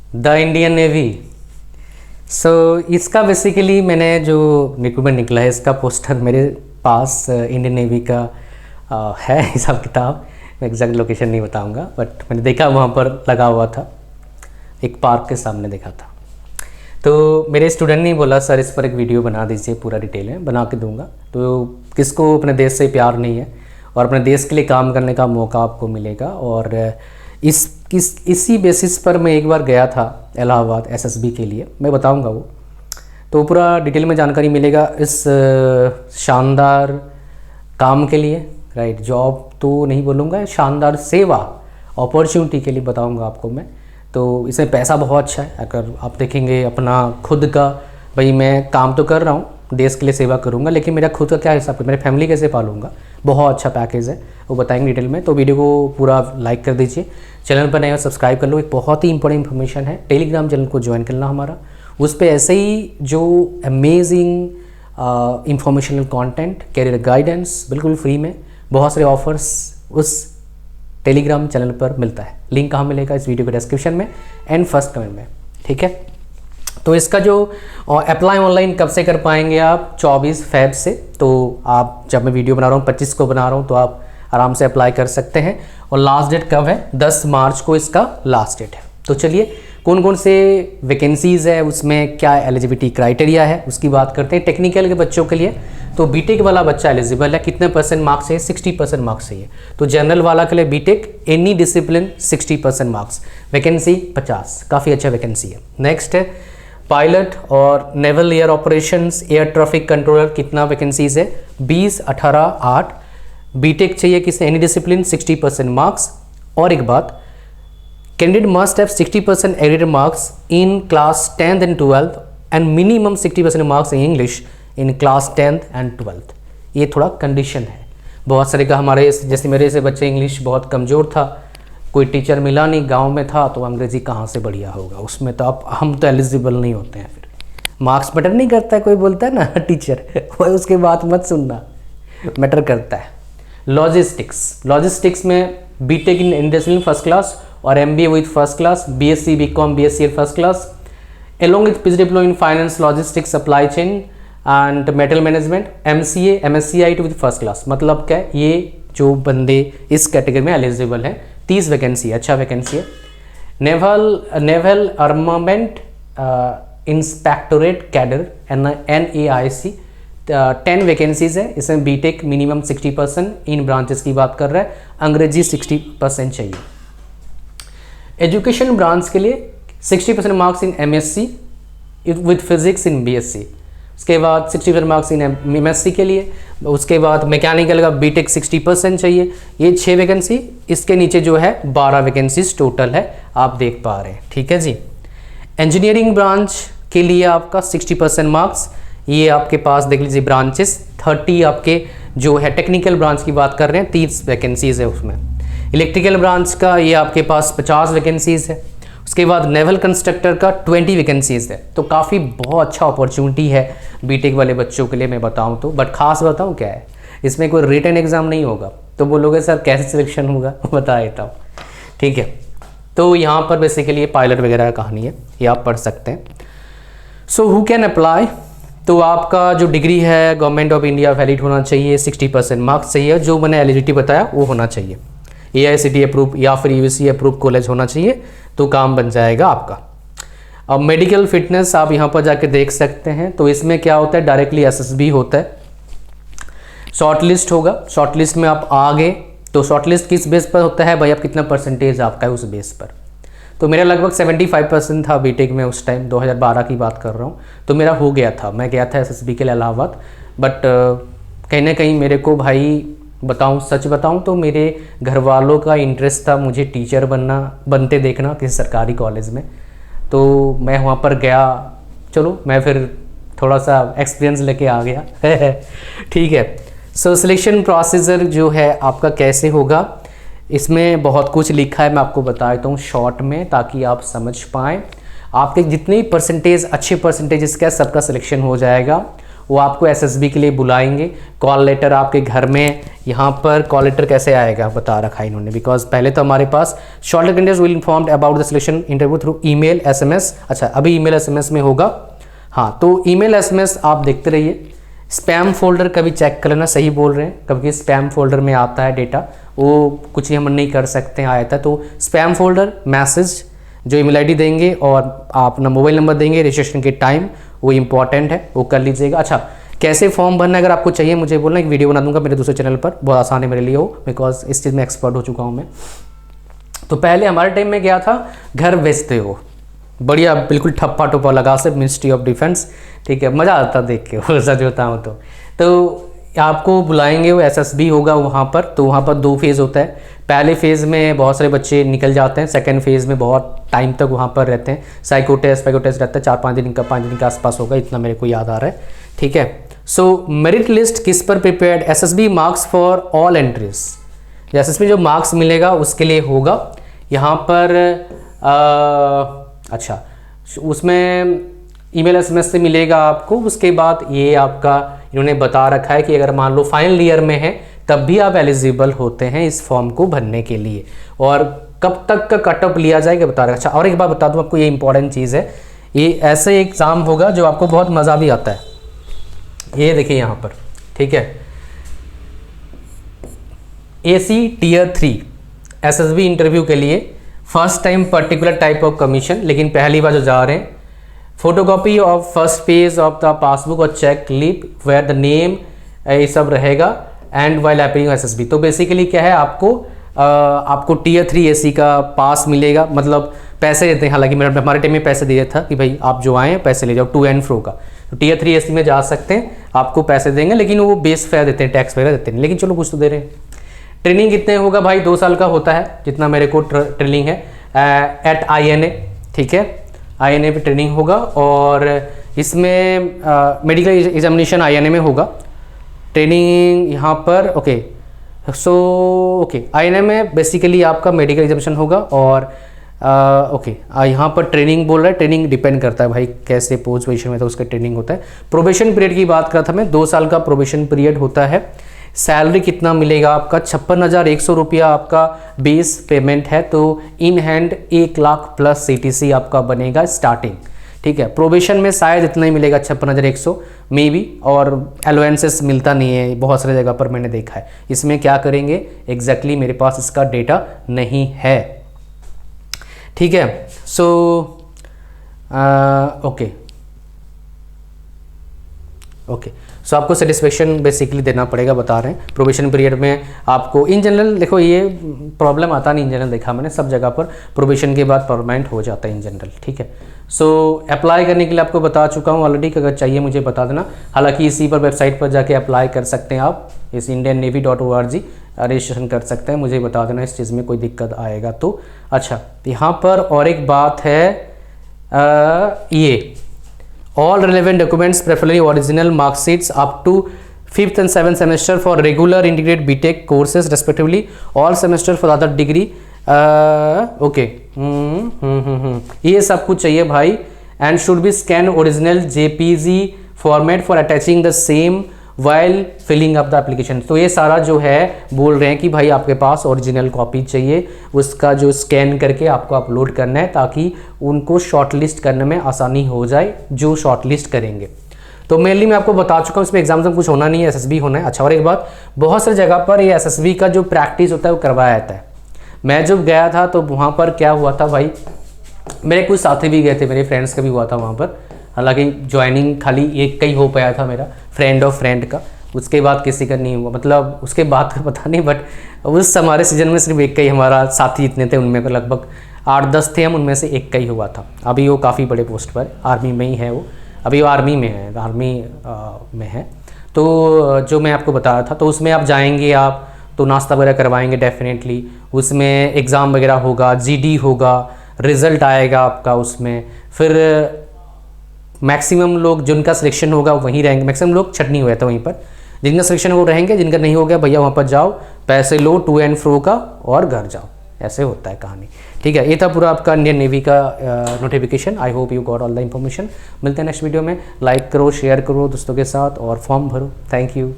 The Indian navy. सो इसका basically मैंने जो रिक्रूटमेंट निकला है इसका पोस्टर मेरे पास इंडियन नेवी का है हिसाब किताब। मैं एग्जैक्ट लोकेशन नहीं बताऊंगा, बट मैंने देखा वहाँ पर लगा हुआ था, एक पार्क के सामने देखा था। तो मेरे स्टूडेंट ने बोला सर इस पर एक वीडियो बना दीजिए, पूरा डिटेल है, बना के दूंगा। तो किसको अपने देश से प्यार नहीं है और अपने देश के लिए काम करने का मौका आपको मिलेगा। और इसी बेसिस पर मैं एक बार गया था इलाहाबाद एसएसबी के लिए, मैं बताऊंगा वो, तो पूरा डिटेल में जानकारी मिलेगा इस शानदार काम के लिए। राइट, जॉब तो नहीं बोलूँगा, शानदार सेवा अपॉर्चुनिटी के लिए बताऊंगा आपको मैं। तो इसमें पैसा बहुत अच्छा है। अगर आप देखेंगे अपना खुद का, भाई मैं काम तो कर रहा हूँ, देश के लिए सेवा करूँगा, लेकिन मेरा खुद का क्या हिसाब है, मेरे फैमिली कैसे पालूंगा, बहुत अच्छा पैकेज है, वो बताएंगे डिटेल में। तो वीडियो को पूरा लाइक कर दीजिए, चैनल पर नए हो सब्सक्राइब कर लो। एक बहुत ही इंपॉर्टेंट इन्फॉर्मेशन है, टेलीग्राम चैनल को ज्वाइन करना हमारा, उस पर ऐसे ही जो amazing informational content, career guidance बिल्कुल फ्री में, बहुत सारे ऑफर्स उस टेलीग्राम चैनल पर मिलता है। लिंक कहाँ मिलेगा, इस वीडियो के डिस्क्रिप्शन में एंड फर्स्ट कमेंट में, ठीक है। तो इसका जो अप्लाई ऑनलाइन कब से कर पाएंगे आप, 24 फ़रवरी से। तो आप, जब मैं वीडियो बना रहा हूँ 25 को बना रहा हूँ, तो आप आराम से अप्लाई कर सकते हैं। और लास्ट डेट कब है, 10 मार्च को इसका लास्ट डेट है। तो चलिए कौन कौन से वैकेंसीज़ है, उसमें क्या एलिजिबिलिटी क्राइटेरिया है, उसकी बात करते हैं। टेक्निकल के बच्चों के लिए तो बीटेक वाला बच्चा एलिजिबल है, कितने परसेंट मार्क्स चाहिए, 60% मार्क्स चाहिए। तो जनरल वाला के लिए B Tech any discipline 60% marks, vacancy 50, काफ़ी अच्छा वैकेंसी है। नेक्स्ट है पायलट और naval air operations, air traffic controller, कितना वैकेंसीज है, 20, 18, 8। बीटेक चाहिए किसे, एनी डिसिप्लिन 60% मार्क्स। और एक बात, candidate must have 60% aggregate marks in class 10th and 12th and minimum 60% marks in English in class 10th and 12th। ये थोड़ा condition है। बहुत सारे का हमारे जैसे मेरे से बच्चे इंग्लिश बहुत कमज़ोर था, कोई टीचर मिला नहीं, गांव में था, तो अंग्रेज़ी कहाँ से बढ़िया होगा उसमें, तो आप हम तो एलिजिबल नहीं होते हैं। फिर मार्क्स मैटर नहीं करता है, कोई बोलता है ना टीचर, वो उसके बात मत सुनना, मैटर करता है। लॉजिस्टिक्स में BTech in industrial first class और MBA with first class, BSc BCom BSc first class, along with PG diploma in finance, logistics, supply chain and material management, MCA, MSc IT with first class। मतलब क्या है, ये जो बंदे इस category में eligible हैं, 30 वैकेंसी, अच्छा वैकेंसी है। Naval armament inspectorate cadre NAIC, 10 vacancies है। इसमें बीटेक मिनिमम 60%, इन ब्रांचेस की बात कर रहा है, अंग्रेजी 60% चाहिए। एजुकेशन ब्रांच के लिए 60% marks in MSc with physics in BSc, उसके बाद 60% मार्क्स इन MSc के लिए। उसके बाद मैकेनिकल का बीटेक 60% चाहिए। ये 6 वैकेंसी, इसके नीचे जो है 12 वैकेंसीज टोटल है, आप देख पा रहे हैं, ठीक है जी। इंजीनियरिंग ब्रांच के लिए आपका 60% मार्क्स, ये आपके पास देख लीजिए ब्रांचेस 30 आपके जो है। टेक्निकल ब्रांच की बात कर रहे हैं, 30 वैकेंसीज है उसमें। इलेक्ट्रिकल ब्रांच का ये आपके पास 50 वैकेंसीज है। उसके बाद नेवल कंस्ट्रक्टर का 20 वैकेंसीज है। तो काफ़ी बहुत अच्छा अपॉर्चुनिटी है बीटेक वाले बच्चों के लिए, मैं बताऊं तो। बट खास बताऊं क्या है, इसमें कोई रिटन एग्जाम नहीं होगा। तो बोलोगे सर कैसे सिलेक्शन होगा, बता देता हूँ, ठीक है। तो यहाँ पर बेसिकली पायलट वगैरह का कहानी है, ये आप पढ़ सकते हैं। सो हु कैन अप्लाई, तो आपका जो डिग्री है गवर्नमेंट ऑफ इंडिया वैलिड होना चाहिए, 60% मार्क्स चाहिए, जो मैंने एलिजिबिलिटी बताया वो होना चाहिए। AICTE अप्रूव या फिर UGC अप्रूव कॉलेज होना चाहिए, तो काम बन जाएगा आपका। अब मेडिकल फिटनेस आप यहाँ पर जाके देख सकते हैं। तो इसमें क्या होता है, डायरेक्टली SSB होता है, शॉर्ट लिस्ट होगा, शॉर्ट लिस्ट में आप आ गए। तो शॉर्ट लिस्ट किस बेस पर होता है भाई, आप कितना परसेंटेज आपका है उस बेस पर। तो मेरा लगभग 75% था बीटेक में उस टाइम, 2012 की बात कर रहा हूँ। तो मेरा हो गया था, मैं गया था SSB के लिए इलाहाबाद। बट कहीं ना कहीं मेरे को भाई बताऊं, सच बताऊं तो मेरे घर वालों का इंटरेस्ट था मुझे टीचर बनते देखना किसी सरकारी कॉलेज में। तो मैं वहाँ पर गया, चलो मैं फिर थोड़ा सा एक्सपीरियंस लेके आ गया ठीक है। सो सिलेक्शन प्रोसीजर जो है आपका कैसे होगा, इसमें बहुत कुछ लिखा है, मैं आपको बता देता हूँ शॉर्ट में ताकि आप समझ पाएँ। आपके जितने भी परसेंटेज, अच्छे परसेंटेज इसका सबका सिलेक्शन हो जाएगा। वो आपको एसएसबी के लिए बुलाएंगे। कॉल लेटर आपके घर में, यहाँ पर कॉल लेटर कैसे आएगा बता रखा है इन्होंने, बिकॉज पहले तो हमारे पास shortlist candidates will informed about the selection interview through email SMS। अच्छा, अभी ईमेल SMS में होगा। हाँ, तो ईमेल SMS आप देखते रहिए। स्पैम फोल्डर कभी चेक कर लेना, सही बोल रहे हैं, कभी स्पैम फोल्डर में आता है डेटा, वो कुछ ही हम नहीं कर सकते हैं, आया था। तो स्पैम फोल्डर मैसेज जो ईमेल आईडी देंगे और आप अपना मोबाइल नंबर देंगे, रजिस्ट्रेशन के टाइम, वो इंपॉर्टेंट है, वो कर लीजिएगा। अच्छा, कैसे फॉर्म भरना है अगर आपको चाहिए मुझे बोलना, एक वीडियो बना दूंगा मेरे दूसरे चैनल पर, बहुत आसान है मेरे लिए वो, बिकॉज इस चीज़ में एक्सपर्ट हो चुका हूँ मैं। तो पहले हमारे टाइम में क्या था, घर भेजते हो बढ़िया, बिल्कुल ठप्पा टुप्पा लगा से मिनिस्ट्री ऑफ डिफेंस, ठीक है, मज़ा आता देख के वो सच बताऊँ तो आपको बुलाएंगे, वो SSB होगा वहाँ पर। तो वहाँ पर 2 फेज़ होता है। पहले फेज़ में बहुत सारे बच्चे निकल जाते हैं, सेकंड फेज़ में बहुत टाइम तक वहाँ पर रहते हैं। साइको टेस्ट रहता है, 5 दिन के आसपास होगा, इतना मेरे को याद आ रहा है, ठीक है। सो मेरिट लिस्ट किस पर prepared, SSB marks for all entries, SSB जो मार्क्स मिलेगा उसके लिए होगा यहाँ पर। अच्छा, उसमें ईमेल SMS से मिलेगा आपको। उसके बाद ये आपका इन्होंने बता रखा है कि अगर मान लो फाइनल ईयर में है तब भी आप एलिजिबल होते हैं इस फॉर्म को भरने के लिए, और कब तक का कट ऑफ लिया जाएगा बता रहा है। अच्छा, और एक बात बता दूं आपको, ये इंपॉर्टेंट चीज़ है, ये ऐसे एग्ज़ाम होगा जो आपको बहुत मज़ा भी आता है। ये देखिए यहाँ पर, ठीक है, AC Tier 3 SSB इंटरव्यू के लिए first time particular type of commission, लेकिन पहली बार जो जा रहे हैं, photocopy of first page of the passbook और cheque clip where the name, ये सब रहेगा, एंड वाइल अपियरिंग SSB। तो बेसिकली क्या है, आपको Tier 3 AC का पास मिलेगा, मतलब पैसे देते हैं, हालांकि हमारे टाइम में पैसे दिया था कि भाई आप जो आए पैसे ले जाओ, टू एंड फ्रो का। तो Tier 3 AC में जा सकते हैं, आपको पैसे देंगे, लेकिन वो बेस फेयर देते हैं, टैक्स वगैरह देते हैं, लेकिन चलो कुछ तो दे रहे हैं। ट्रेनिंग कितने होगा भाई, 2 साल का होता है जितना मेरे को ट्रेनिंग है एट INA, ठीक है, INA पे ट्रेनिंग होगा। और इसमें मेडिकल एग्जामिनेशन INA में होगा, ट्रेनिंग यहाँ पर। ओके, सो ओके, INA में बेसिकली आपका मेडिकल एग्जामिनेशन होगा। और ओके, यहाँ पर ट्रेनिंग बोल रहा है, ट्रेनिंग डिपेंड करता है भाई कैसे पोस्ट पोजीशन में, तो उसका ट्रेनिंग होता है। प्रोबेशन पीरियड की बात कर रहा था मैं, 2 साल का प्रोबेशन पीरियड होता है। सैलरी कितना मिलेगा आपका, 56,100 रुपया आपका बेस पेमेंट है। तो in hand 1 lakh plus CTC आपका बनेगा स्टार्टिंग, ठीक है। प्रोबेशन में शायद इतना ही मिलेगा, 56,100 मे बी, और अलाउंसेस मिलता नहीं है बहुत सारी जगह पर, मैंने देखा है। इसमें क्या करेंगे एग्जैक्टली मेरे पास इसका डेटा नहीं है, ठीक है। सो ओके, सो आपको सेटिस्फेक्शन बेसिकली देना पड़ेगा, बता रहे हैं। प्रोबेशन पीरियड में आपको इन जनरल, देखो ये प्रॉब्लम आता नहीं इन जनरल, देखा मैंने सब जगह पर प्रोबेशन के बाद परमानेंट हो जाता है इन जनरल, ठीक है। सो अप्लाई करने के लिए आपको बता चुका हूँ ऑलरेडी, अगर चाहिए मुझे बता देना। हालांकि इसी पर वेबसाइट पर जाके अप्लाई कर सकते हैं आप, इस indiannavy.org रजिस्ट्रेशन कर सकते हैं, मुझे बता देना इस चीज़ में कोई दिक्कत आएगा तो। अच्छा, यहाँ पर और एक बात है, ये all relevant documents preferably original mark sheets up to 5th and 7th semester for regular integrated BTech courses respectively, all semester for other degree, okay, ये सब कुछ चाहिए भाई। and should be scan original JPG format for attaching the same while filling up the application। तो ये सारा जो है बोल रहे हैं कि भाई आपके पास ओरिजिनल कॉपी चाहिए, उसका जो स्कैन करके आपको अपलोड करना है, ताकि उनको शॉर्टलिस्ट करने में आसानी हो जाए जो शॉर्टलिस्ट करेंगे। तो मेनली मैं आपको बता चुका हूँ, इसमें एग्जाम में कुछ होना नहीं है, SSB होना है। अच्छा, और एक बात, बहुत सारी जगह पर ये SSB का जो प्रैक्टिस होता है वो करवाया जाता है। मैं जब गया था तो वहाँ पर क्या हुआ था भाई, मेरे कुछ साथी भी गए थे, मेरे फ्रेंड्स का भी हुआ था वहाँ पर, हालांकि ज्वाइनिंग खाली एक का ही हो पाया था मेरा, फ्रेंड ऑफ फ्रेंड का, उसके बाद किसी का नहीं हुआ, मतलब उसके बाद का पता नहीं, बट उस हमारे सीजन में सिर्फ एक का ही हमारा साथी इतने थे, उनमें लगभग 8-10 थे हम, उनमें से एक का ही हुआ था। अभी वो काफ़ी बड़े पोस्ट पर आर्मी में ही है, वो अभी वो आर्मी में है, आर्मी में है। तो जो मैं आपको बता रहा था, तो उसमें आप जाएंगे, आप तो नाश्ता वगैरह करवाएंगे डेफिनेटली, उसमें एग्ज़ाम वगैरह होगा, GD होगा, रिज़ल्ट आएगा आपका उसमें, फिर मैक्सिमम लोग जिनका सिलेक्शन होगा वहीं रहेंगे, मैक्सिमम लोग छटनी हुए थे वहीं पर, जिनका सिलेक्शन वो रहेंगे, जिनका नहीं हो गया भैया वहाँ पर जाओ, पैसे लो टू एंड फ्रो का और घर जाओ, ऐसे होता है कहानी। ठीक है, ये था पूरा आपका इंडियन नेवी का notification. I hope you got all the information. मिलते हैं नेक्स्ट वीडियो में। लाइक करो, शेयर करो दोस्तों के साथ और फॉर्म भरो। Thank you.